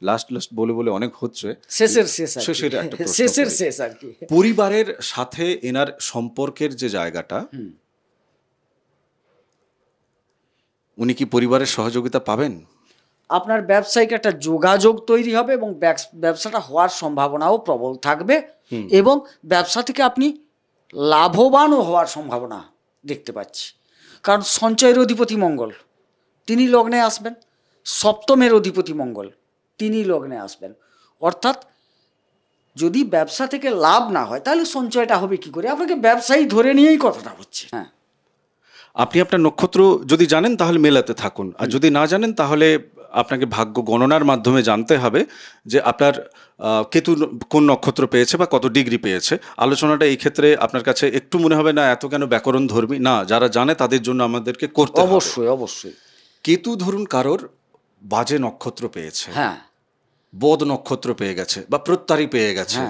Last বলে বলে অনেক হচ্ছে, শেষের একটা প্রশ্ন শেষ আর কি। পরিবারের সাথে এনার সম্পর্কের যে জায়গাটা, উনি কি পরিবারের সহযোগিতা পাবেন? আপনার ব্যবসায়িক একটা যোগাযোগ তৈরি হবে এবং ব্যবসাটা হওয়ার সম্ভাবনাও প্রবল থাকবে, এবং ব্যবসা থেকে আপনি লাভবানও হওয়ার সম্ভাবনা দেখতে পাচ্ছি। কারণ সঞ্চয়ের অধিপতি মঙ্গল, তিনি লগ্নে আসবেন, সপ্তমের অধিপতি মঙ্গল, তিনি লগ্নে আসবেন। অর্থাৎ যদি ব্যবসা থেকে লাভ না হয় তাহলে সঞ্চয়টা হবে কি করে? আপনাকে ব্যবসায়ী ধরে নিয়েই কথাটা হচ্ছে। হ্যাঁ, আপনি আপনার নক্ষত্র যদি জানেন তাহলে মেলাতে থাকুন, আর যদি না জানেন তাহলে আপনাকে ভাগ্য গণনার মাধ্যমে জানতে হবে যে আপনার কেতু কোন নক্ষত্র পেয়েছে বা কত ডিগ্রি পেয়েছে। আলোচনাটা এই ক্ষেত্রে আপনার কাছে একটু মনে হবে না এত কেন ব্যাকরণ ধর্মী, না, যারা জানে তাদের জন্য আমাদেরকে করতে হবে। অবশ্যই অবশ্যই। কেতু ধরুন কারোর বাজে নক্ষত্র পেয়েছে, হ্যাঁ, বদ নক্ষত্র পেয়ে গেছে বা প্রত্যারী পেয়ে গেছে,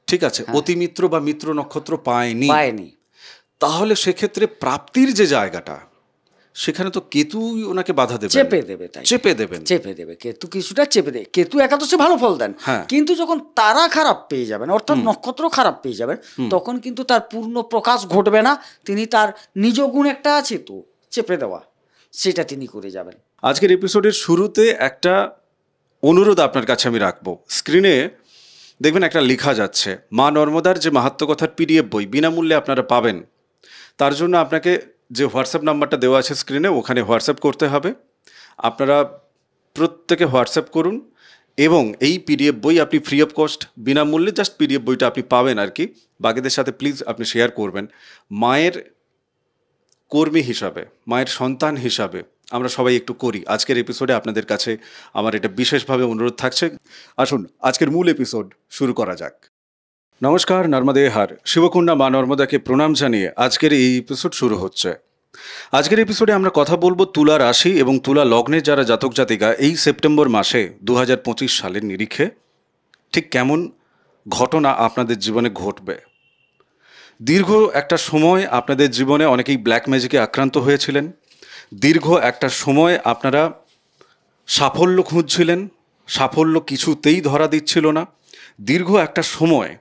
ঠিক আছে, অতিমিত্র বা মিত্র নক্ষত্র পায়নি, তাহলে সেক্ষেত্রে প্রাপ্তির যে জায়গাটা, সেখানে তো কেতু ওনাকে বাধা দেবে, চেপে দেবে কেতু কিছুটা চেপে দেবে। কেতু একাদশে ভালো ফল দেন, কিন্তু যখন তারা খারাপ পেয়ে যাবেন, অর্থাৎ নক্ষত্র খারাপ পেয়ে যাবেন, তখন কিন্তু তার পূর্ণ প্রকাশ ঘটবে না। তিনি তার নিজ গুণ একটা আছে তো চেপে দেওয়া, সেটা তিনি করে যাবেন। আজকের এপিসোডের শুরুতে একটা অনুরোধ আপনার কাছে আমি রাখবো। স্ক্রিনে দেখবেন একটা লেখা যাচ্ছে, মা নর্মদার যে মাহাত্ম্য কথার পিডিএফ বই বিনামূল্যে আপনারা পাবেন। তার জন্য আপনাকে যে হোয়াটসঅ্যাপ নাম্বারটা দেওয়া আছে স্ক্রিনে, ওখানে হোয়াটসঅ্যাপ করতে হবে। আপনারা প্রত্যেকে হোয়াটসঅ্যাপ করুন এবং এই পিডিএফ বই আপনি ফ্রি অফ কস্ট বিনামূল্যে জাস্ট পিডিএফ বইটা আপনি পাবেন আর কি। বাকিদের সাথে প্লিজ আপনি শেয়ার করবেন। মায়ের কর্মী হিসাবে, মায়ের সন্তান হিসাবে আমরা সবাই একটু করি। আজকের এপিসোডে আপনাদের কাছে আমার এটা বিশেষভাবে অনুরোধ থাকছে। আসুন আজকের মূল এপিসোড শুরু করা যাক। নমস্কার, নর্মদে হার, শিবকুণ্ডা মা নর্মদাকে প্রণাম জানিয়ে আজকের এই এপিসোড শুরু হচ্ছে। আজকের এপিসোডে আমরা কথা বলবো তুলা রাশি এবং তুলা লগ্নের যারা জাতক জাতিকা এই সেপ্টেম্বর মাসে 2025 সালের নিরিখে ঠিক কেমন ঘটনা আপনাদের জীবনে ঘটবে। দীর্ঘ একটা সময় আপনাদের জীবনে অনেকেই ব্ল্যাক ম্যাজিকে আক্রান্ত হয়েছিলেন। দীর্ঘ একটা সময় আপনারা সাফল্য খুঁজছিলেন, সাফল্য কিছুতেই ধরা দিচ্ছিল না। দীর্ঘ একটা সময়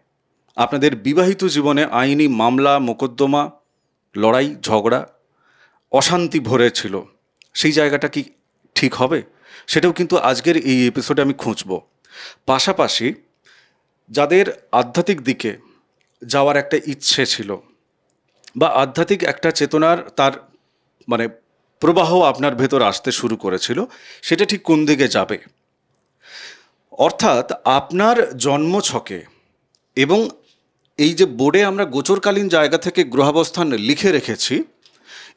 আপনাদের বিবাহিত জীবনে আইনি মামলা মোকদ্দমা, লড়াই ঝগড়া, অশান্তি ভরে ছিল। সেই জায়গাটা কি ঠিক হবে, সেটাও কিন্তু আজকের এই এপিসোডে আমি খুঁজব। পাশাপাশি যাদের আধ্যাত্মিক দিকে যাওয়ার একটা ইচ্ছে ছিল বা আধ্যাত্মিক একটা চেতনার তার মানে প্রবাহ আপনার ভেতর আসতে শুরু করেছিল, সেটা ঠিক কোন দিকে যাবে। অর্থাৎ আপনার জন্মছকে এবং এই যে বোর্ডে আমরা গোচরকালীন জায়গা থেকে গ্রহাবস্থান লিখে রেখেছি,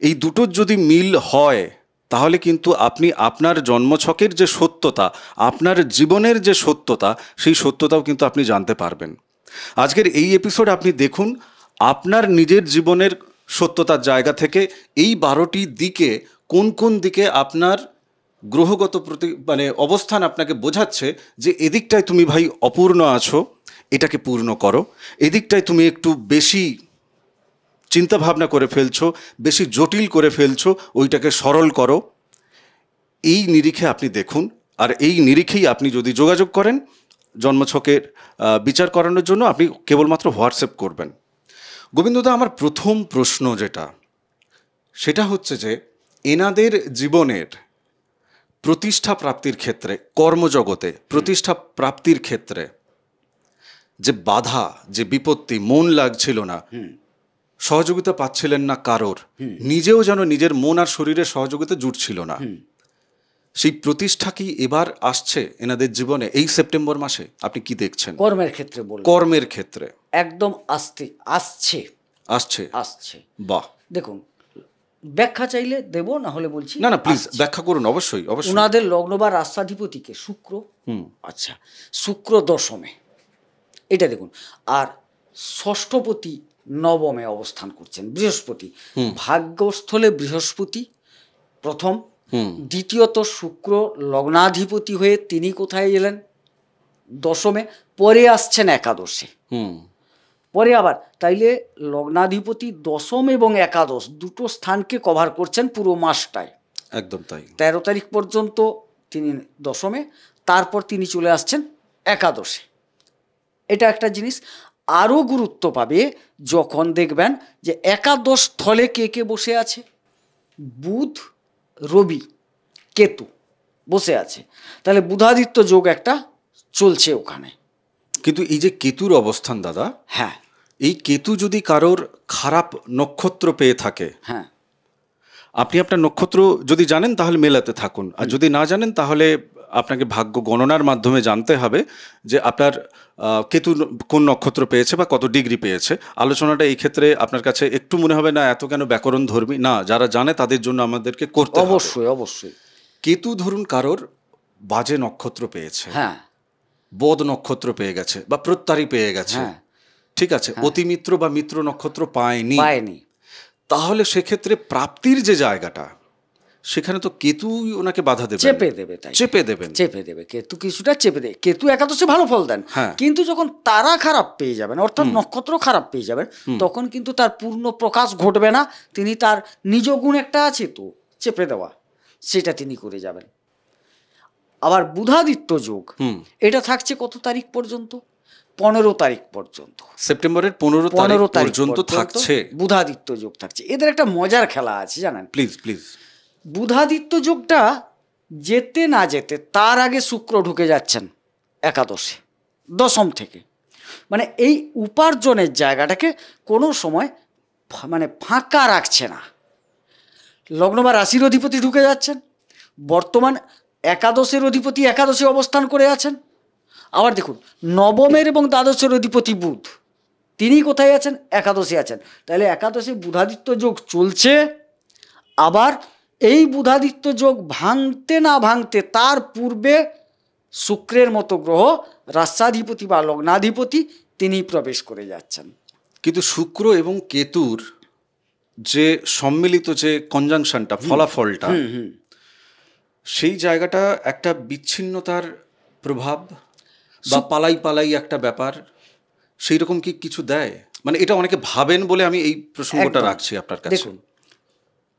এই দুটোর যদি মিল হয় তাহলে কিন্তু আপনি আপনার জন্মছকের যে সত্যতা, আপনার জীবনের যে সত্যতা, সেই সত্যতাও কিন্তু আপনি জানতে পারবেন। আজকের এই এপিসোড আপনি দেখুন আপনার নিজের জীবনের সত্যতার জায়গা থেকে এই 12টি দিকে কোন কোন দিকে আপনার গ্রহগত অবস্থান আপনাকে বোঝাচ্ছে যে এদিকটায় তুমি ভাই অপূর্ণ আছো, এটাকে পূর্ণ করো। এদিকটায় তুমি একটু বেশি চিন্তা ভাবনা করে ফেলছো, বেশি জটিল করে ফেলছো, ওইটাকে সরল করো। এই নিরিখে আপনি দেখুন, আর এই নিরিখেই আপনি যদি যোগাযোগ করেন জন্মছকের বিচার করানোর জন্য, আপনি কেবলমাত্র হোয়াটসঅ্যাপ করবেন। গোবিন্দদা, আমার প্রথম প্রশ্ন সেটা হচ্ছে যে এনাদের জীবনের প্রতিষ্ঠা প্রাপ্তির ক্ষেত্রে, কর্মজগতে প্রতিষ্ঠা প্রাপ্তির ক্ষেত্রে যে বাধা, যে বিপত্তি, মন লাগছিল না, সহযোগিতা পাচ্ছিলেন না কারোর, নিজেও যেন নিজের মন আর শরীরের সহযোগিতা জুটছিল না, সেই প্রতিষ্ঠা কি এবার আসছে এনাদের জীবনে এই সেপ্টেম্বর মাসে? আপনি কি দেখছেন কর্মের ক্ষেত্রে? কর্মের ক্ষেত্রে একদম আসছে। বাহ, দেখুন, ব্যাখ্যা চাইলে দেব, না হলে বলছি। না প্লিজ ব্যাখ্যা করুন। অবশ্যই অবশ্যই। ওনাদের লগ্ন বা রাষ্ট্রাধিপতিকে শুক্র, আচ্ছা, শুক্র দশমে, এটা দেখুন। আর ষষ্ঠপতি নবমে অবস্থান করছেন বৃহস্পতি। ভাগ্যস্থলে বৃহস্পতি প্রথম, দ্বিতীয়ত শুক্র লগ্নাধিপতি হয়ে তিনি কোথায় এলেন? দশমে। পরে আসছেন একাদশে। পরে আবার তাইলে লগ্নাধিপতি দশম এবং একাদশ দুটো স্থানকে কভার করছেন পুরো মাসটায়। একদম তাই। 13 তারিখ পর্যন্ত তিনি দশমে, তারপর তিনি চলে আসছেন একাদশে। এটা একটা জিনিস। আরও গুরুত্ব পাবে যখন দেখবেন যে একাদশ স্থলে কে কে বসে আছে, বুধ, রবি, কেতু বসে আছে। তাহলে বুধাদিত্য যোগ একটা চলছে ওখানে। কিন্তু এই যে কেতুর অবস্থান দাদা, হ্যাঁ এই কেতু যদি কারোর খারাপ নক্ষত্র পেয়ে থাকে, হ্যাঁ আপনি আপনার নক্ষত্র যদি জানেন তাহলে মেলাতে থাকুন, আর যদি না জানেন তাহলে আপনাকে ভাগ্য গণনার মাধ্যমে জানতে হবে যে আপনার কেতু কোন নক্ষত্র পেয়েছে বা কত ডিগ্রি পেয়েছে। আলোচনাটা এই ক্ষেত্রে আপনার কাছে একটু মনে হবে না এত কেন ব্যাকরণ ধর্মী, না, যারা জানে তাদের জন্য আমাদেরকে করতে হবে। অবশ্যই অবশ্যই। কেতু ধরুন কারোর বাজে নক্ষত্র পেয়েছে, হ্যাঁ বদ নক্ষত্র পেয়ে গেছে বা প্রত্যারী পেয়ে গেছে, হ্যাঁ ঠিক আছে, অতিমিত্র বা মিত্র নক্ষত্র পায়নি, পায়নি, তাহলে সেক্ষেত্রে প্রাপ্তির যে জায়গাটা সেখানে তো কেতুই ওনাকে বাধা দেবে, চেপে দেবে, তাই চেপে দেবেন। চেপে দেবে, কেতু কিছুটা চেপে দেবে। কেতু একাদশে ভালো ফল দেন, হ্যাঁ। কিন্তু যখন তারা খারাপ পেয়ে যাবেন অর্থাৎ নক্ষত্র খারাপ পেয়ে যাবেন তখন কিন্তু তার পূর্ণ প্রকাশ ঘটবে না। তিনি তার নিজ গুণ একটা আছে তো চেপে দেওয়া, সেটা তিনি করে যাবেন। আবার বুধাদিত্য যোগ এটা থাকছে কত তারিখ পর্যন্ত? 15 তারিখ পর্যন্ত, সেপ্টেম্বরের 15 তারিখ পর্যন্ত থাকছে বুধাদিত্য যোগ থাকছে। এদের একটা মজার খেলা আছে জানেন। Please please. বুধাদিত্য যোগটা যেতে না যেতে তার আগে শুক্র ঢুকে যাচ্ছেন একাদশে, দশম থেকে। মানে এই উপার্জনের জায়গাটাকে কোনো সময় মানে ফাঁকা রাখছে না। লগ্ন বা রাশির অধিপতি ঢুকে যাচ্ছেন, বর্তমান একাদশের অধিপতি একাদশে অবস্থান করে আছেন। আবার দেখুন নবমের এবং দ্বাদশের অধিপতি বুধ, তিনি কোথায় আছেন? একাদশে আছেন। তাহলে একাদশে বুধাদিত্য যোগ চলছে। আবার এই বুধাদিত্য যোগ ভাঙতে না ভাঙতে তার পূর্বে শুক্রের মতো গ্রহ রাষ্ট্রাধিপতি বা লগ্নাধিপতি তিনি প্রবেশ করে যাচ্ছেন। কিন্তু শুক্র এবং কেতুর যে সম্মিলিত যে কনজাংশনটা, ফলাফলটা, সেই জায়গাটা একটা বিচ্ছিন্নতার প্রভাব বা পালাই পালাই একটা ব্যাপার, সেই রকম কি কিছু দেয়? মানে এটা অনেকে ভাবেন বলে আমি এই প্রসঙ্গটা রাখছি আপনার কাছে। দেখুন,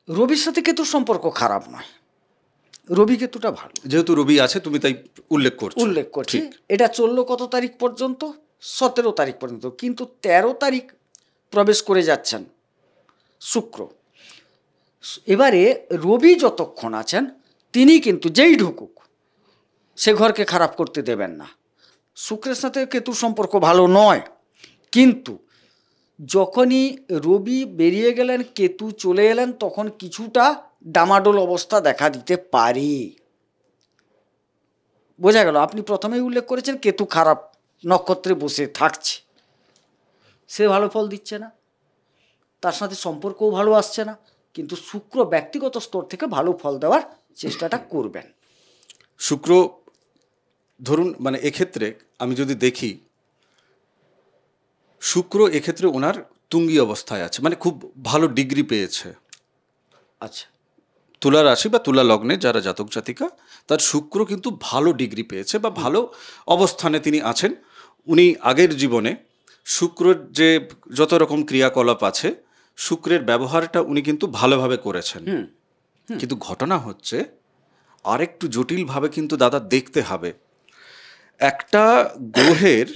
রবির সাথে কেতুর সম্পর্ক খারাপ নয়, রবি কেতুটা ভালো। যেহেতু রবি আছে তুমি তাই উল্লেখ করছি। এটা চললো কত তারিখ পর্যন্ত? 17 তারিখ পর্যন্ত। কিন্তু 13 তারিখ প্রবেশ করে যাচ্ছেন শুক্র। এবারে রবি যতক্ষণ আছেন তিনি কিন্তু যেই ঢুকুক সে ঘরকে খারাপ করতে দেবেন না। শুক্রের সাথে কেতুর সম্পর্ক ভালো নয়, কিন্তু যখনই রবি বেরিয়ে গেলেন কেতু চলে এলেন তখন কিছুটা ডামাডোল অবস্থা দেখা দিতে পারে। বোঝা গেল? আপনি প্রথমেই উল্লেখ করেছেন কেতু খারাপ নক্ষত্রে বসে থাকছে, সে ভালো ফল দিচ্ছে না, তার সাথে সম্পর্কও ভালো আসছে না, কিন্তু শুক্র ব্যক্তিগত স্তর থেকে ভালো ফল দেওয়ার চেষ্টাটা করবেন। শুক্র ধরুন, মানে এক্ষেত্রে আমি যদি দেখি শুক্র এক্ষেত্রে ওনার তুঙ্গি অবস্থায় আছে, মানে খুব ভালো ডিগ্রি পেয়েছে। আচ্ছা, তুলা রাশি বা তুলা লগ্নে যারা জাতক জাতিকা, তার শুক্র কিন্তু ভালো ডিগ্রি পেয়েছে বা ভালো অবস্থানে তিনি আছেন। উনি আগের জীবনে শুক্রের যে যত রকম ক্রিয়াকলাপ আছে শুক্রের ব্যবহারটা উনি কিন্তু ভালোভাবে করেছেন। কিন্তু ঘটনা হচ্ছে আরেকটু জটিলভাবে কিন্তু দাদা দেখতে হবে। একটা গ্রহের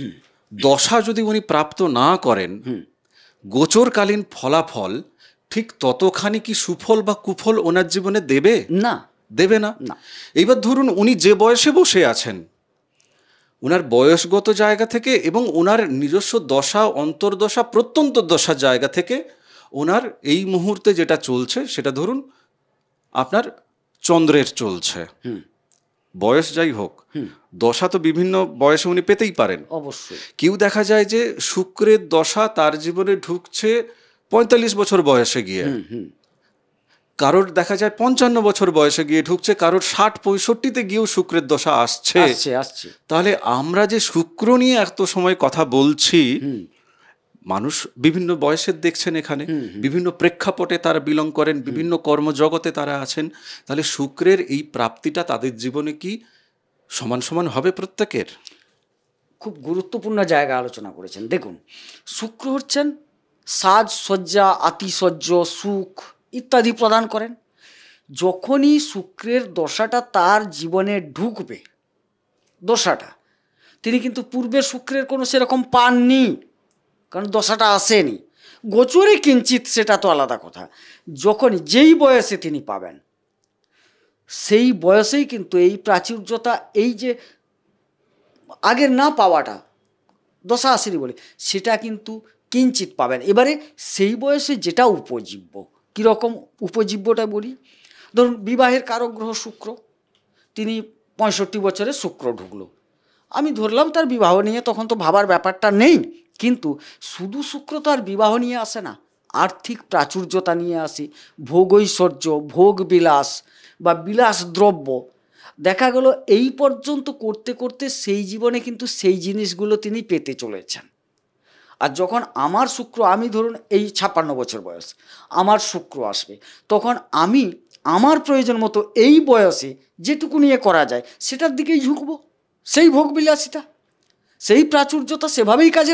দশা যদি উনি প্রাপ্ত না করেন, গোচরকালীন ফলাফল ঠিক ততখানি কি সুফল বা কুফল ওনার জীবনে দেবে? না, দেবে না। এইবার ধরুন উনি যে বয়সে বসে আছেন, ওনার বয়সগত জায়গা থেকে এবং ওনার নিজস্ব দশা, অন্তর্দশা, প্রত্যন্ত দশার জায়গা থেকে ওনার এই মুহূর্তে যেটা চলছে সেটা ধরুন আপনার চন্দ্রের চলছে। বয়স যাই হোক, দশা তো বিভিন্ন বয়সে উনি পেতেই পারেন। অবশ্যই। কেউ দেখা যায় যে শুক্রের দশা তার জীবনে ঢুকছে 45 বছর বয়সে গিয়ে, কারোর দেখা যায় 55 বছর বয়সে গিয়ে ঢুকছে, কারোর 60-65-তে গিয়েও শুক্রের দশা আসছে। তাহলে আমরা যে শুক্র নিয়ে এত সময় কথা বলছি, মানুষ বিভিন্ন বয়সের দেখছেন, এখানে বিভিন্ন প্রেক্ষাপটে তারা বিলং করেন, বিভিন্ন কর্মজগতে তারা আছেন। তাহলে শুক্রের এই প্রাপ্তিটা তাদের জীবনে কি সমান সমান হবে প্রত্যেকের? খুব গুরুত্বপূর্ণ জায়গা আলোচনা করেছেন। দেখুন, শুক্র হচ্ছেন সাজসজ্জা, আতিশয্য, সুখ ইত্যাদি প্রদান করেন। যখনই শুক্রের দশাটা তার জীবনে ঢুকবে দশাটা, তিনি কিন্তু পূর্বের শুক্রের কোনো সেরকম পাননি, কারণ দশাটা আসেনি। গোচরে কিঞ্চিত, সেটা তো আলাদা কথা। যখন যেই বয়সে তিনি পাবেন, সেই বয়সেই কিন্তু এই প্রাচুর্যতা, এই যে আগের না পাওয়াটা, দশা আসেনি বলে, সেটা কিন্তু কিঞ্চিত পাবেন। এবারে সেই বয়সে যেটা উপজীব্য, কীরকম উপজীব্যটা বলি। ধরুন বিবাহের কারক গ্রহ শুক্র, তিনি 65 বছরে শুক্র ঢুকলো, আমি ধরলাম তার বিবাহ নিয়ে তখন তো ভাবার ব্যাপারটা নেই। কিন্তু শুধু শুক্র তো আর বিবাহ নিয়ে আসে না, আর্থিক প্রাচুর্যতা নিয়ে আসে, ভোগৈশ্বর্য, ভোগ বিলাস বা বিলাস দ্রব্য। দেখা গেল এই পর্যন্ত করতে করতে সেই জীবনে কিন্তু সেই জিনিসগুলো তিনি পেতে চলেছেন। আর যখন আমার শুক্র, আমি ধরুন এই 56 বছর বয়স, আমার শুক্র আসবে, তখন আমি আমার প্রয়োজন মতো এই বয়সে যেটুকু নিয়ে করা যায় সেটার দিকেই ঝুঁকবো, সেই ভোগবিলাসিতা, সেই প্রাচুর্যতা সেভাবেই কাজে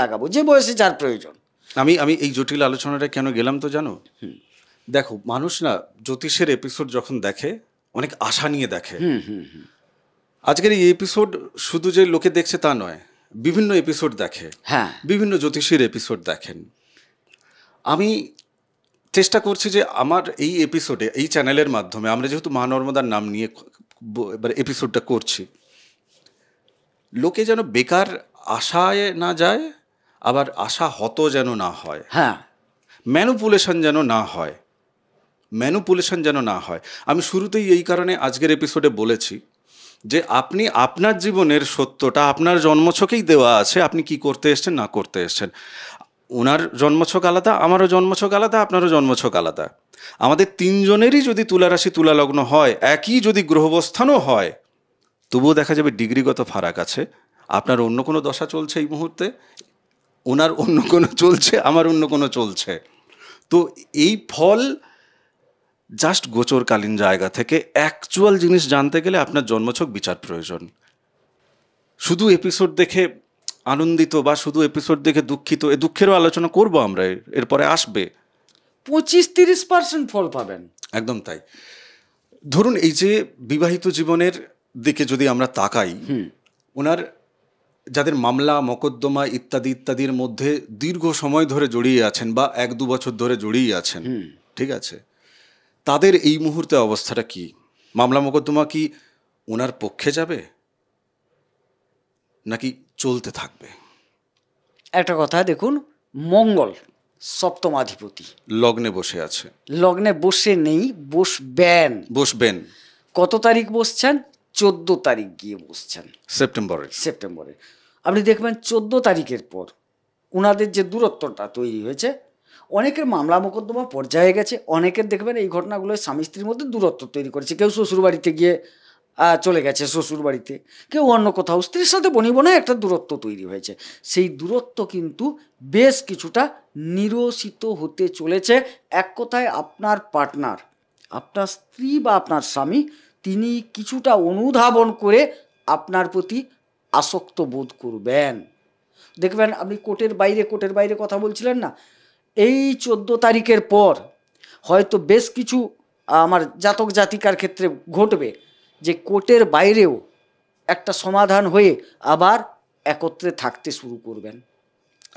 লাগাবো যে বয়সে যার প্রয়োজন। আমি আমি এই জটিল আলোচনাটা কেন গেলাম তো জানো? দেখো, মানুষ না জ্যোতিষের এপিসোড যখন দেখে অনেক আশা নিয়ে দেখে। আজকের এই এপিসোড শুধু যে লোকে দেখছে তা নয়, বিভিন্ন এপিসোড দেখে, হ্যাঁ, বিভিন্ন জ্যোতিষীর এপিসোড দেখেন। আমি চেষ্টা করছি যে আমার এই এপিসোডে, এই চ্যানেলের মাধ্যমে, আমরা যেহেতু মা নর্মদার নাম নিয়ে এবার এপিসোডটা করছি, লোকে যেন বেকার আশায় না যায়, আবার আশা হত যেন না হয়, হ্যাঁ, ম্যানুপুলেশন যেন না হয়। আমি শুরুতেই এই কারণে আজকের এপিসোডে বলেছি যে আপনি আপনার জীবনের সত্যটা আপনার জন্মছকেই দেওয়া আছে, আপনি কি করতে এসছেন না করতে এসছেন। ওনার জন্মছক আলাদা, আমারও জন্মছক আলাদা, আপনারও জন্মছক আলাদা। আমাদের তিনজনেরই যদি তুলা রাশি তুলা লগ্ন হয়, একই যদি গ্রহবস্থানও হয়, তবুও দেখা যাবে ডিগ্রিগত ফারাক আছে। আপনার অন্য কোনো দশা চলছে এই মুহূর্তে, ওনার অন্য কোনো চলছে, আমার অন্য কোনো চলছে। তো এই ফল জাস্ট গোচরকালীন জায়গা থেকে অ্যাকচুয়াল জিনিস জানতে গেলে আপনার জন্মছক বিচার প্রয়োজন। শুধু এপিসোড দেখে আনন্দিত বা শুধু এপিসোড দেখে দুঃখিত, এ দুঃখেরও আলোচনা করব আমরা, এরপরে আসবে। 25-30% ফল পাবেন। একদম তাই। ধরুন এই যে বিবাহিত জীবনের দিকে যদি আমরা তাকাই, ওনার যাদের মামলা মকদ্দমা ইত্যাদি ইত্যাদির মধ্যে দীর্ঘ সময় ধরে জড়িয়ে আছেন বা 1-2 বছর ধরে জড়িয়ে আছেন, ঠিক আছে, তাদের এই মুহূর্তে অবস্থাটা কি? মামলা মকদ্দমা কি ওনার পক্ষে যাবে নাকি চলতে থাকবে? একটা কথা দেখুন, মঙ্গল সপ্তমাধিপতি লগ্নে বসে আছে, লগ্নে বসে নেই, বসবেন। কত তারিখ বসছেন? 14 তারিখ গিয়ে বসছেন, সেপ্টেম্বরে। আপনি দেখবেন 14 তারিখের পর ওনাদের যে দূরত্বটা তৈরি হয়েছে, অনেকের মামলা মোকদ্দমা পর্যায়ে গেছে, অনেকের দেখবেন এই ঘটনাগুলো স্বামী স্ত্রীর মধ্যে দূরত্ব তৈরি করেছে। কেউ শ্বশুরবাড়িতে গিয়ে চলে গেছে, শ্বশুরবাড়িতে, কেউ অন্য কোথাও স্ত্রীর সাথে বনিবনায় একটা দূরত্ব তৈরি হয়েছে। সেই দূরত্ব কিন্তু বেশ কিছুটা নিরসিত হতে চলেছে। এক কথায় আপনার পার্টনার, আপনার স্ত্রী বা আপনার স্বামী, তিনি কিছুটা অনুধাবন করে আপনার প্রতি আসক্ত বোধ করবেন। দেখবেন আপনি কোর্টের বাইরে কথা বলছিলেন না, এই 14 তারিখের পর হয়তো বেশ কিছু আমার জাতক জাতিকার ক্ষেত্রে ঘটবে যে কোর্টের বাইরেও একটা সমাধান হয়ে আবার একত্রে থাকতে শুরু করবেন।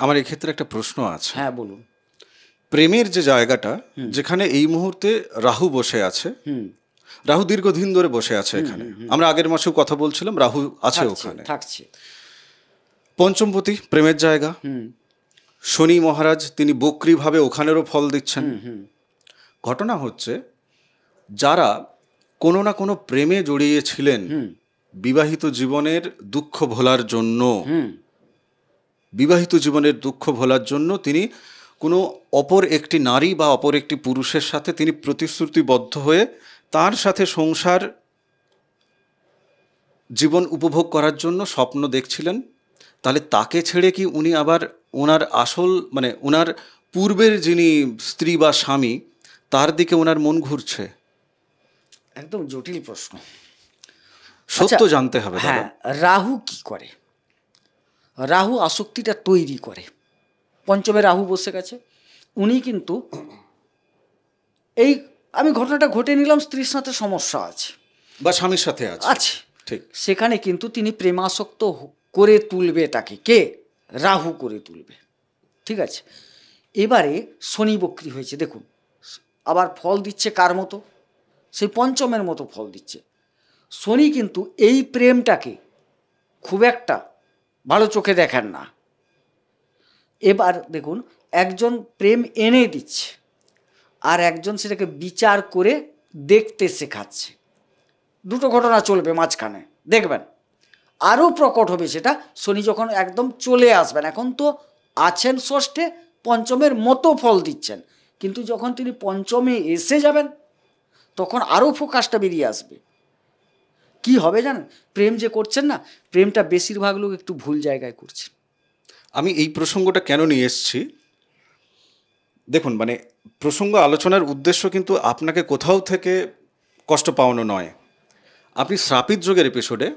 আমার এক্ষেত্রে একটা প্রশ্ন আছে। হ্যাঁ, বলুন। প্রেমের যে জায়গাটা, যেখানে এই মুহূর্তে রাহু বসে আছে, রাহু দীর্ঘদিন ধরে বসে আছে এখানে, আমরা আগের মাসেও কথা বলছিলাম, রাহু আছে ওখানে, থাকছে পঞ্চমপতি প্রেমের জায়গা। শনি মহারাজ তিনি বক্রিভাবে ওখানেরও ফল দিচ্ছেন। ঘটনা হচ্ছে, যারা কোনো না কোনো প্রেমে জড়িয়েছিলেন, বিবাহিত জীবনের দুঃখ ভোলার জন্য তিনি কোনো অপর একটি নারী বা অপর একটি পুরুষের সাথে তিনি প্রতিশ্রুতিবদ্ধ হয়ে তার সাথে সংসার জীবন উপভোগ করার জন্য স্বপ্ন দেখছিলেন। তাহলে তাকে ছেড়ে কি উনি আবার ওনার আসল, মানে ওনার পূর্বের যিনি স্ত্রী বা স্বামী, তার দিকে ওনার মন ঘুরছে? একদম জটিল প্রশ্ন, সত্য জানতে হবে। হ্যাঁ, রাহু কি করে? রাহু আসক্তিটা তৈরি করে। পঞ্চমে রাহু বসে গেছে, উনি কিন্তু এই, আমি ঘটনাটা ঘটে নিলাম, স্ত্রীর সাথে সমস্যা আছে বা স্বামীর সাথে আছে, ঠিক। সেখানে কিন্তু তিনি প্রেমাসক্ত করে তুলবে তাকে, কে? রাহু করে তুলবে। ঠিক আছে, এবারে শনি বক্রী হয়েছে, দেখুন আবার ফল দিচ্ছে কার মতো? সেই পঞ্চমের মতো ফল দিচ্ছে। শনি কিন্তু এই প্রেমটাকে খুব একটা ভালো চোখে দেখেন না। এবার দেখুন, একজন প্রেম এনে দিচ্ছে আর একজন সেটাকে বিচার করে দেখতে শেখাচ্ছে। দুটো ঘটনা চলবে মাঝখানে, দেখবেন আরও প্রকট হবে সেটা শনি যখন একদম চলে আসবেন। এখন তো আছেন ষষ্ঠে, পঞ্চমের মতো ফল দিচ্ছেন, কিন্তু যখন তিনি পঞ্চমে এসে যাবেন তখন আরও ফোকাসটা বেরিয়ে আসবে। কি হবে জানেন? প্রেম যে করছেন না, প্রেমটা বেশিরভাগ লোক একটু ভুল জায়গায় করছেন। আমি এই প্রসঙ্গটা কেন নিয়ে এসেছি, দেখুন মানে প্রসঙ্গ আলোচনার উদ্দেশ্য কিন্তু আপনাকে কোথাও থেকে কষ্ট পাওয়ানো নয়। আপনি শ্রাপিত যোগের এপিসোডে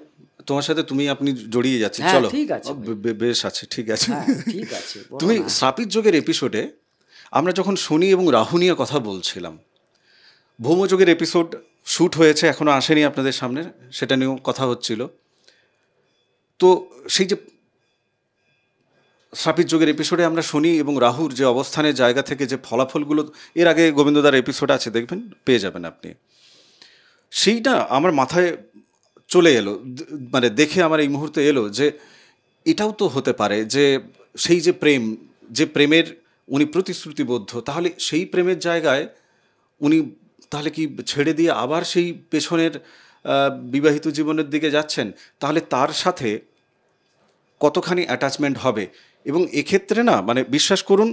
তোমার সাথে আপনি জড়িয়ে যাচ্ছে, হ্যাঁ, চলো ঠিক আছে ভাই। বেশ আছে, ঠিক আছে। হ্যাঁ ঠিক আছে, বলো তুমি না। শ্রাপিত যোগের এপিসোডে আমরা যখন শনি এবং রাহু নিয়ে কথা বলছিলাম, ভৌমযোগের এপিসোড শ্যুট হয়েছে, এখনো আসেনি আপনাদের সামনে, সেটা নিয়েও কথা হচ্ছিল। তো সেই যে শ্রাপিত যোগের এপিসোডে আমরা শনি এবং রাহুর যে অবস্থানের জায়গা থেকে যে ফলাফলগুলো, এর আগে গোবিন্দদার এপিসোড আছে, দেখবেন, পেয়ে যাবেন আপনি। সেইটা আমার মাথায় চলে এলো, মানে দেখে আমার এই মুহূর্তে এলো যে এটাও তো হতে পারে যে সেই যে প্রেম, যে প্রেমের উনি প্রতিশ্রুতিবদ্ধ, তাহলে সেই প্রেমের জায়গায় উনি তাহলে কি ছেড়ে দিয়ে আবার সেই পেছনের বিবাহিত জীবনের দিকে যাচ্ছেন? তাহলে তার সাথে কতখানি অ্যাটাচমেন্ট হবে? এবং এক্ষেত্রে না, মানে বিশ্বাস করুন,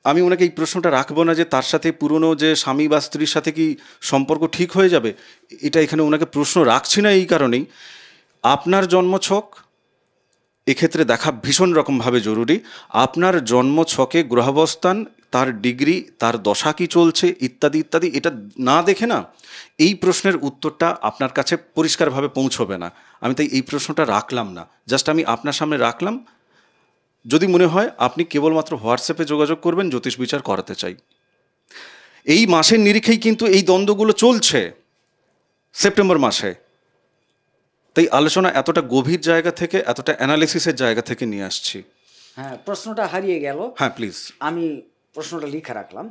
আমি ওনাকে এই প্রশ্নটা রাখবো না যে তার সাথে পুরনো যে স্বামী বা স্ত্রীর সাথে কি সম্পর্ক ঠিক হয়ে যাবে, এটা এখানে ওনাকে প্রশ্ন রাখছি না এই কারণেই, আপনার জন্মছক এক্ষেত্রে দেখা ভীষণ রকমভাবে জরুরি। আপনার জন্মছকে গ্রহাবস্থান, তার ডিগ্রি, তার দশা কী চলছে, ইত্যাদি ইত্যাদি, এটা না দেখে না এই প্রশ্নের উত্তরটা আপনার কাছে পরিষ্কারভাবে পৌঁছবে না। আমি তাই এই প্রশ্নটা রাখলাম না, জাস্ট আমি আপনার সামনে রাখলাম। যদি মনে হয় আপনি কেবলমাত্র হোয়াটসঅ্যাপে যোগাযোগ করবেন, জ্যোতিষ বিচার করাতে চাই। এই মাসের নিরিখেই কিন্তু এই দ্বন্দ্বগুলো চলছে, সেপ্টেম্বর মাসে। তাই আলোচনা এতটা গভীর জায়গা থেকে, এতটা অ্যানালিসিসের জায়গা থেকে নিয়ে আসছি। হ্যাঁ, প্রশ্নটা হারিয়ে গেল। হ্যাঁ প্লিজ। আমি প্রশ্নটা লিখে রাখলাম।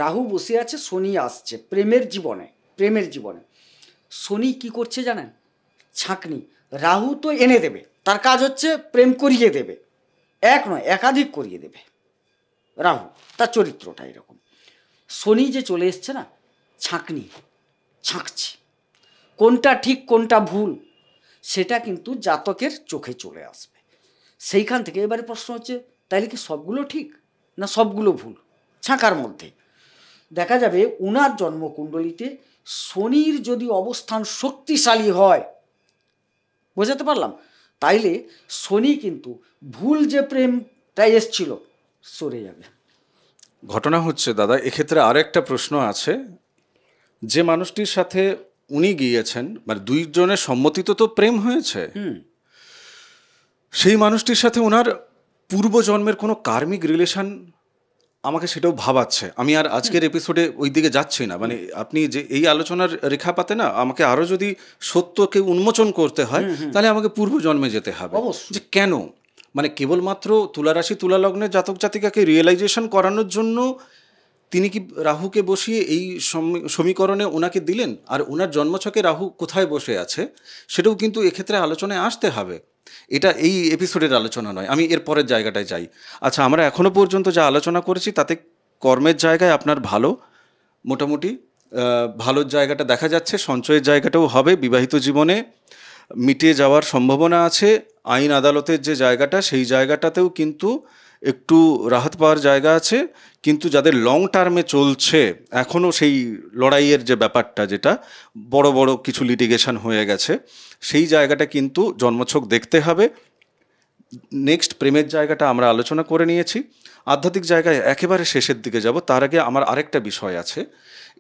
রাহু বসে আছে, শনি আসছে প্রেমের জীবনে। প্রেমের জীবনে শনি কি করছে জানেন? ছাঁকনি। রাহু তো এনে দেবে, তার কাজ হচ্ছে প্রেম করিয়ে দেবে, এক নয় একাধিক করিয়ে দেবে। রাহু তার চরিত্রটা এরকম। শনি যে চলে এসছে না, ছাঁকনি, ছাঁকছে কোনটা ঠিক কোনটা ভুল সেটা কিন্তু জাতকের চোখে চলে আসবে। সেইখান থেকে এবারে প্রশ্ন হচ্ছে, তাইলে কি সবগুলো ঠিক না সবগুলো ভুল? ছাঁকার মধ্যে দেখা যাবে উনার জন্মকুণ্ডলিতে শনির যদি অবস্থান শক্তিশালী হয়, বোঝাতে পারলাম, তাইলে শনি কিন্তু ভুল যে প্রেমটা এসছিল সরে যাবে। ঘটনা হচ্ছে দাদা, এক্ষেত্রে আরেকটা প্রশ্ন আছে। যে মানুষটির সাথে উনি গিয়েছেন, মানে দুইজনের সম্মতিতে তো প্রেম হয়েছে, সেই মানুষটির সাথে ওনার পূর্বজন্মের কোনো কার্মিক রিলেশন আমাকে সেটাও ভাবাচ্ছে। আমি আর আজকের এপিসোডে ওই দিকে যাচ্ছি না, মানে আপনি যে এই আলোচনার রেখাপাতে না আমাকে আরও যদি সত্যকে উন্মোচন করতে হয়, তাহলে আমাকে পূর্বজন্মে যেতে হবে। অবশ্যই। যে কেন, মানে কেবলমাত্র তুলারাশি তুলালগ্নের জাতক জাতিকাকে রিয়েলাইজেশন করানোর জন্য তিনি কি রাহুকে বসিয়ে এই সমীকরণে ওনাকে দিলেন? আর ওনার জন্মছকে রাহু কোথায় বসে আছে সেটাও কিন্তু এক্ষেত্রে আলোচনায় আসতে হবে। এটা এই এপিসোডের আলোচনা নয়, আমি এর পরের জায়গাটায় যাই। আচ্ছা, আমরা এখনো পর্যন্ত যা আলোচনা করেছি তাতে কর্মের জায়গায় আপনার ভালো, মোটামুটি ভালোর জায়গাটা দেখা যাচ্ছে, সঞ্চয়ের জায়গাটাও হবে, বিবাহিত জীবনে মিটিয়ে যাওয়ার সম্ভাবনা আছে, আইন আদালতের যে জায়গাটা সেই জায়গাটাতেও কিন্তু একটু রাহত পাওয়ার জায়গা আছে। কিন্তু যাদের লং টার্মে চলছে এখনও সেই লড়াইয়ের যে ব্যাপারটা, যেটা বড় বড় কিছু লিটিগেশন হয়ে গেছে, সেই জায়গাটা কিন্তু জন্মছক দেখতে হবে। নেক্সট প্রেমের জায়গাটা আমরা আলোচনা করে নিয়েছি, আধ্যাত্মিক জায়গায় একেবারে শেষের দিকে যাব। তার আগে আমার আরেকটা বিষয় আছে।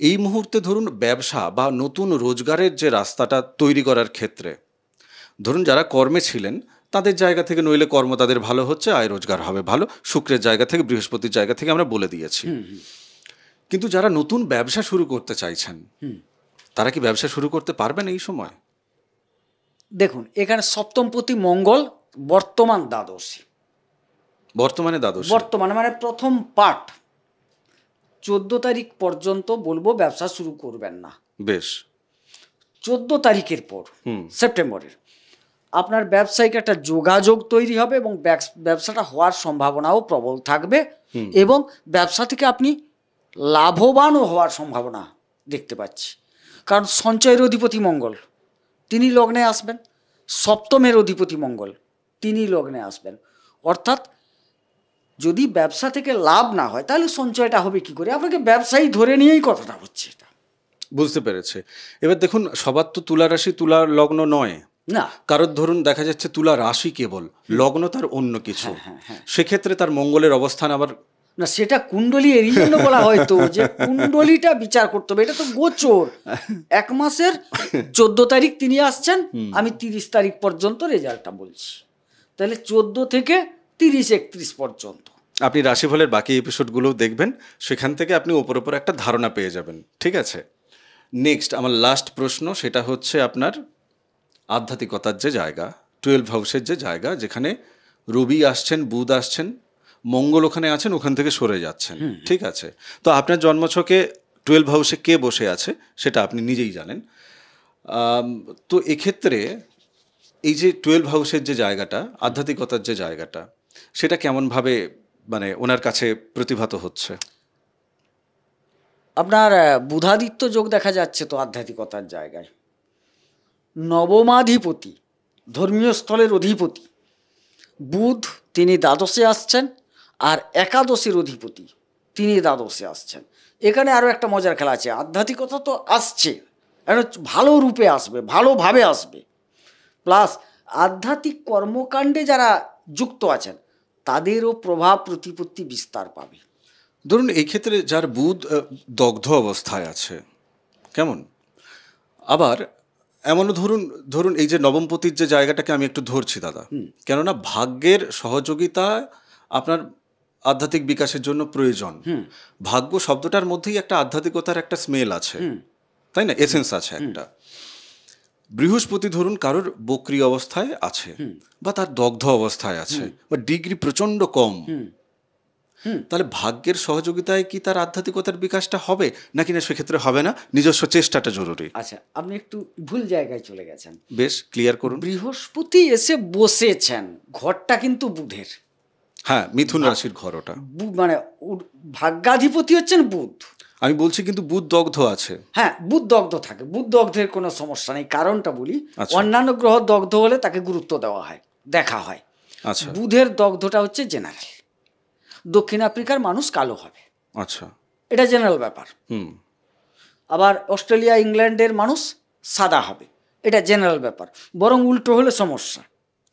এই মুহূর্তে ধরুন ব্যবসা বা নতুন রোজগারের যে রাস্তাটা তৈরি করার ক্ষেত্রে, ধরুন যারা কর্মে ছিলেন তাদের জায়গা থেকে, নইলে কর্ম তাদের ভালো হচ্ছে, আয় রোজগার হবে ভালো, শুক্রের জায়গা থেকে, বৃহস্পতির জায়গা থেকে আমরা বলে দিয়েছি। কিন্তু যারা নতুন ব্যবসা শুরু করতে চাইছেন, তারা কি ব্যবসা শুরু করতে পারবেন এই সময়? দেখুন এখানে সপ্তমপতি মঙ্গল বর্তমান দ্বাদশী, বর্তমানে দ্বাদশ। বর্তমানে মানে প্রথম পার্ট 14 তারিখ পর্যন্ত বলবো ব্যবসা শুরু করবেন না। বেশ। 14 তারিখের পর হুম। সেপ্টেম্বরের আপনার ব্যবসায়িক একটা যোগাযোগ তৈরি হবে এবং ব্যবসাটা হওয়ার সম্ভাবনাও প্রবল থাকবে এবং ব্যবসা থেকে আপনি লাভবানও হওয়ার সম্ভাবনা দেখতে পাচ্ছি। কারণ সঞ্চয়ের অধিপতি মঙ্গল তিনি লগ্নে আসবেন, সপ্তমের অধিপতি মঙ্গল তিনি লগ্নে আসবেন। অর্থাৎ যদি ব্যবসা থেকে লাভ না হয় তাহলে সঞ্চয়টা হবে কি করে? আপনাকে ব্যবসায়ী ধরে নিয়েই কথাটা হচ্ছে এটা। বুঝতে পেরেছে। এবার দেখুন, সবার তো তুলা রাশি তুলা লগ্ন নয়, না কারোর ধরুন দেখা যাচ্ছে তুলা রাশি কেবল, লগ্ন তার অন্য কিছু। সেক্ষেত্রে তার মঙ্গলের অবস্থান আবার না, সেটা কুণ্ডলী এর জন্য বলা হয়তো যে কুণ্ডলীটা বিচার করতে হবে। এটা তো গোচর, এক মাসের 14 তারিখ তিনি আসছেন, আমি 30 তারিখ পর্যন্ত রেজাল্টটা বলছি, তাহলে 14 থেকে 30-31 পর্যন্ত আপনি রাশিফলের বাকি এপিসোডগুলোও দেখবেন, সেখান থেকে আপনি ওপর একটা ধারণা পেয়ে যাবেন। ঠিক আছে, নেক্সট আমার লাস্ট প্রশ্ন, সেটা হচ্ছে আপনার আধ্যাত্মিকতার যে জায়গা, 12 হাউসের যে জায়গা, যেখানে রবি আসছেন, বুধ আসছেন, মঙ্গল ওখানে আছেন, ওখান থেকে সরে যাচ্ছেন। ঠিক আছে, তো আপনার জন্মছকে 12 হাউসে কে বসে আছে সেটা আপনি নিজেই জানেন। তো এক্ষেত্রে এই যে 12 হাউসের যে জায়গাটা, আধ্যাত্মিকতার যে জায়গাটা, সেটা কেমনভাবে মানে ওনার কাছে প্রতিভাত হচ্ছে? আপনার বুধাদিত্য যোগ দেখা যাচ্ছে তো আধ্যাত্মিকতার জায়গায়। নবমাধিপতি, ধর্মীয় স্থলের অধিপতি বুধ, তিনি দ্বাদশে আসছেন, আর একাদশের অধিপতি তিনি দ্বাদশে আসছেন। এখানে আরও একটা মজার খেলা আছে, আধ্যাত্মিকতা তো আসছে, এটা ভালো রূপে আসবে, ভালোভাবে আসবে, প্লাস আধ্যাত্মিক কর্মকাণ্ডে যারা যুক্ত আছেন তাদেরও প্রভাব প্রতিপত্তি বিস্তার পাবে। ধরুন এই ক্ষেত্রে যার বুধ দগ্ধ অবস্থায় আছে, কেমন? আবার এমনও ধরুন ধরুন এই যে নবমপতির যে জায়গাটাকে আমি একটু ধরছি দাদা, কেননা ভাগ্যের সহযোগিতা আপনার আধ্যাত্মিক বিকাশের জন্য প্রয়োজন। ভাগ্য শব্দটার মধ্যেই একটা আধ্যাত্মিকতার একটা স্মেল আছে, তাই না, এসেন্স আছে একটা। বৃহস্পতি ধরুন কারোর বক্রি অবস্থায় আছে বা তার দগ্ধ অবস্থায় আছে বা ডিগ্রি প্রচণ্ড কম, তাহলে ভাগ্যের সহযোগিতায় কি তার আধ্যাত্মিকতার বিকাশটা হবে নাকি না সেক্ষেত্রে হবে না, নিজস্ব চেষ্টাটা জরুরি? আচ্ছা, আপনি একটু ভুল জায়গায় চলে গেছেন। বেশ, ক্লিয়ার করুন। বৃহস্পতি এসে বসেছেন, ঘরটা কিন্তু বুধের। হ্যাঁ, মিথুন রাশির ঘর ওটা, মানে ভাগ্যাধিপতি হচ্ছেন বুধ। আমি বলছি কিন্তু বুধ দগ্ধ আছে। হ্যাঁ, বুধ দগ্ধ থাকে, বুধ দগ্ধের কোনো সমস্যা নেই। কারণটা বলি, আচ্ছা। অন্যান্য গ্রহ দগ্ধ হলে তাকে গুরুত্ব দেওয়া হয়, দেখা হয়। আচ্ছা। বুধের দগ্ধটা হচ্ছে জেনারেল। দক্ষিণ আফ্রিকার মানুষ কালো হবে, আচ্ছা, এটা জেনারেল ব্যাপার। আবার অস্ট্রেলিয়া ইংল্যান্ডের মানুষ সাদা হবে, এটা জেনারেল ব্যাপার। বরং উল্টো হলে সমস্যা,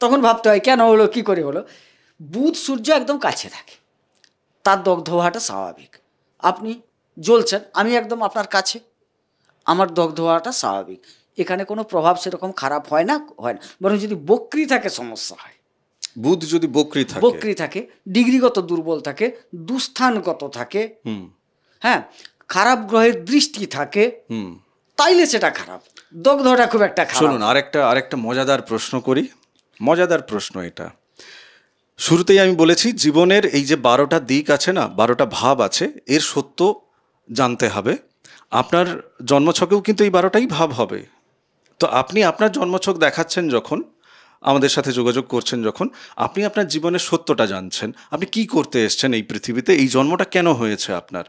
তখন ভাবতে হয় কেন হলো, কি করে হলো। বুধ সূর্য একদম কাছে থাকে, তার দগ্ধ হওয়াটা স্বাভাবিক। আপনি জ্বলছেন, আমি একদম আপনার কাছে, আমার দগ্ধ হওয়াটা স্বাভাবিক। এখানে কোনো প্রভাব সেরকম খারাপ হয় না, বরং যদি বক্রি থাকে সমস্যা হয়। বুধ যদি বক্রি থাকে, ডিগ্রিগত দুর্বল থাকে, দুস্থানগত থাকে, হ্যাঁ, খারাপ গ্রহের দৃষ্টি থাকে, তাইলে সেটা খারাপ। দগ্ধটা খুব একটা খারাপ। শুনুন, আরেকটা মজাদার প্রশ্ন করি, মজাদার প্রশ্ন এটা। শুরুতেই আমি বলেছি জীবনের এই যে 12টা দিক আছে না, 12টা ভাব আছে, এর সত্য জানতে হবে। আপনার জন্মছকেও কিন্তু এই 12টাই ভাব হবে। তো আপনি আপনার জন্মছক দেখাচ্ছেন যখন, আমাদের সাথে যোগাযোগ করছেন যখন, আপনি আপনার জীবনের সত্যটা জানছেন, আপনি কি করতে এসছেন এই পৃথিবীতে, এই জন্মটা কেন হয়েছে আপনার।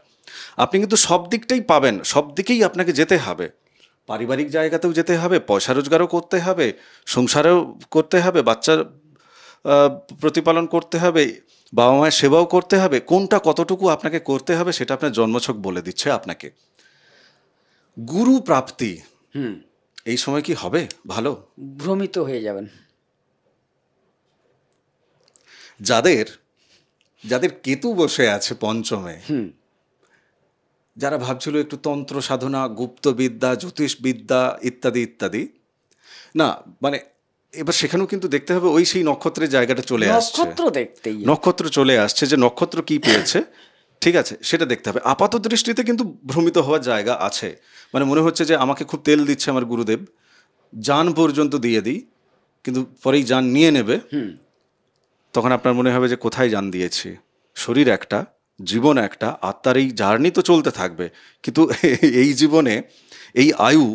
আপনি কিন্তু সব দিকটাই পাবেন, সব দিকেই আপনাকে যেতে হবে। পারিবারিক জায়গাতেও যেতে হবে, পয়সা রোজগারও করতে হবে, সংসারেও করতে হবে, বাচ্চার প্রতিপালন করতে হবে, বাবা মায়ের সেবাও করতে হবে। কোনটা কতটুকু আপনাকে করতে হবে সেটা আপনার জন্মছক বলে দিচ্ছে আপনাকে। গুরু প্রাপ্তি এই সময় কি হবে ভালো? ভ্রমিত হয়ে যাবেন। যাদের কেতু বসে আছে পঞ্চমে, যারা ভাবছিল একটু তন্ত্র সাধনা, গুপ্তবিদ্যা, জ্যোতিষবিদ্যা ইত্যাদি ইত্যাদি, না মানে এবার সেখানেও কিন্তু দেখতে হবে ওই সেই নক্ষত্রের জায়গাটা চলে আসছে, নক্ষত্র চলে আসছে, যে নক্ষত্র কি পেয়েছে, ঠিক আছে, সেটা দেখতে হবে। আপাত দৃষ্টিতে কিন্তু ভ্রমিত হওয়ার জায়গা আছে, মানে মনে হচ্ছে যে আমাকে খুব তেল দিচ্ছে আমার গুরুদেব, জান পর্যন্ত দিয়ে দিই, কিন্তু পরেই যান নিয়ে নেবে, তখন আপনার মনে হবে যে কোথায় যান দিয়েছি। শরীর একটা, জীবন একটা, আত্মার এই জার্নি তো চলতে থাকবে, কিন্তু এই জীবনে এই আয়ু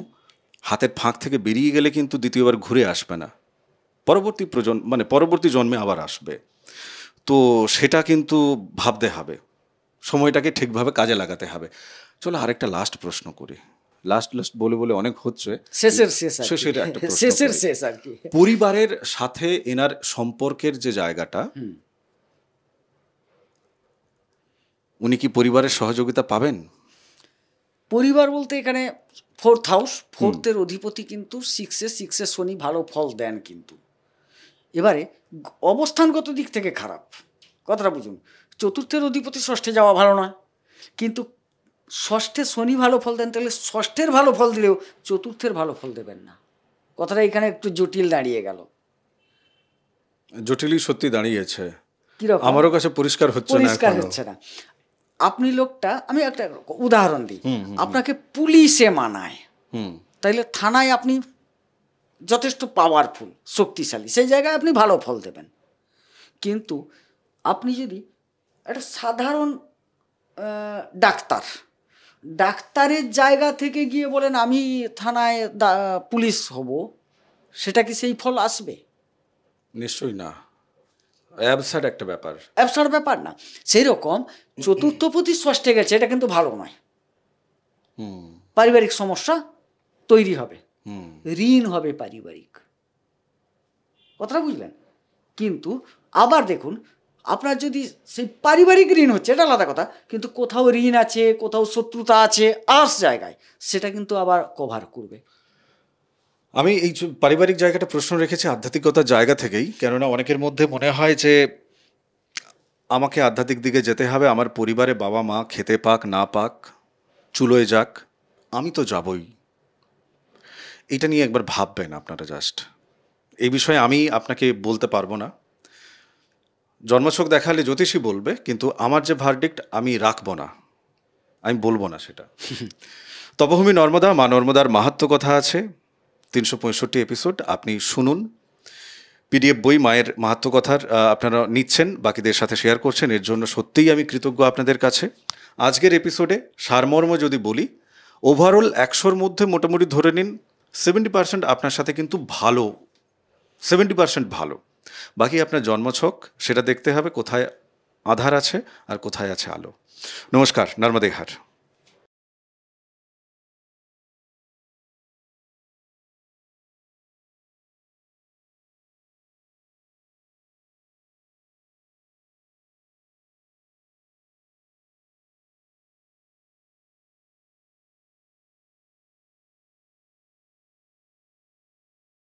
হাতের ফাঁক থেকে বেরিয়ে গেলে কিন্তু দ্বিতীয়বার ঘুরে আসবে না, পরবর্তী জন্মে আবার আসবে। তো সেটা কিন্তু ভাবতে হবে, সময়টাকে ঠিকভাবে কাজে লাগাতে হবে। চলো আরেকটা লাস্ট প্রশ্ন করি। লাস্ট বলে বলে অনেক হচ্ছে, শেষের শেষ আর কি। শেষের একটা প্রশ্ন শেষের করি। শেষ আর কি। পরিবারের সাথে এনার সম্পর্কের যে জায়গাটা, উনি কি পরিবারের সহযোগিতা পাবেন? পরিবার বলতে এখানে 4th হাউস, 4th-এর অধিপতি কিন্তু 6-এ শনি ভালো ফল দেন কিন্তু। এবারে অবস্থানগত দিক থেকে খারাপ, কথাটা বুঝুন। 4th-এর অধিপতি 6ষ্ঠে যাওয়া ভালো নয়, কিন্তু 6ষ্ঠে শনি ভালো ফল দেন, তাহলে 6ষ্ঠের ভালো ফল দিলেও 4th-এর ভালো ফল দেবেন না। কথাটা এখানে একটু জটিল দাঁড়িয়ে গেল। জটিলই সত্যি দাঁড়িয়েছে, কিরকম? আমারও কাছে পরিষ্কার হচ্ছে না পরিষ্কার এখনো। হচ্ছে না। আপনি লোকটা, আমি একটা উদাহরণ দিই, আপনাকে পুলিশে মানায়, তাইলে থানায় আপনি যথেষ্ট পাওয়ারফুল, শক্তিশালী, সেই জায়গায় আপনি ভালো ফল দেবেন। কিন্তু আপনি যদি একটা সাধারণ ডাক্তারের জায়গা থেকে গিয়ে বলেন আমি থানায় পুলিশ হব, সেটা কি সেই ফল আসবে? নিশ্চয়ই না, অ্যাবসার্ড একটা ব্যাপার। অ্যাবসার্ড ব্যাপার না। সেই রকম 4th-পতি 6ষ্ঠে গেছে, এটা কিন্তু ভালো নয়। পারিবারিক সমস্যা তৈরি হবে, ঋণ হবে পারিবারিক, কথাটা বুঝলেন? কিন্তু আবার দেখুন, আপনার যদি সেই পারিবারিক ঋণ হচ্ছে, এটা আলাদা কথা, কিন্তু কোথাও ঋণ আছে, কোথাও শত্রুতা আছে আর্স জায়গায়, সেটা কিন্তু আবার কভার করবে। আমি এই যে পারিবারিক জায়গাটা প্রশ্ন রেখেছি আধ্যাত্মিকতার জায়গা থেকেই, কেননা অনেকের মধ্যে মনে হয় যে আমাকে আধ্যাত্মিক দিকে যেতে হবে, আমার পরিবারে বাবা মা খেতে পাক না পাক, চুলোয় যাক, আমি তো যাবই। এটা নিয়ে একবার ভাববেন আপনারা জাস্ট। এই বিষয়ে আমি আপনাকে বলতে পারবো না, জন্মছক দেখালে জ্যোতিষী বলবে, কিন্তু আমার যে ভার্ডিক্ট আমি রাখবো না, আমি বলবো না সেটা। তপভূমি নর্মদা, মা নর্মদার মাহাত্ম্য কথা আছে, 365 এপিসোড আপনি শুনুন। পিডিএফ বই মায়ের মাহাত্ম্য কথার আপনারা নিচ্ছেন, বাকিদের সাথে শেয়ার করছেন, এর জন্য সত্যিই আমি কৃতজ্ঞ আপনাদের কাছে। আজকের এপিসোডে সারমর্ম যদি বলি, ওভারঅল 100-র মধ্যে মোটামুটি ধরে নিন 70% আপনার সাথে কিন্তু ভালো, 70% ভালো। বাকি আপনার জন্মছক, সেটা দেখতে হবে কোথায় আধার আছে আর কোথায় আছে আলো। নমস্কার, নর্মদে ঘাট।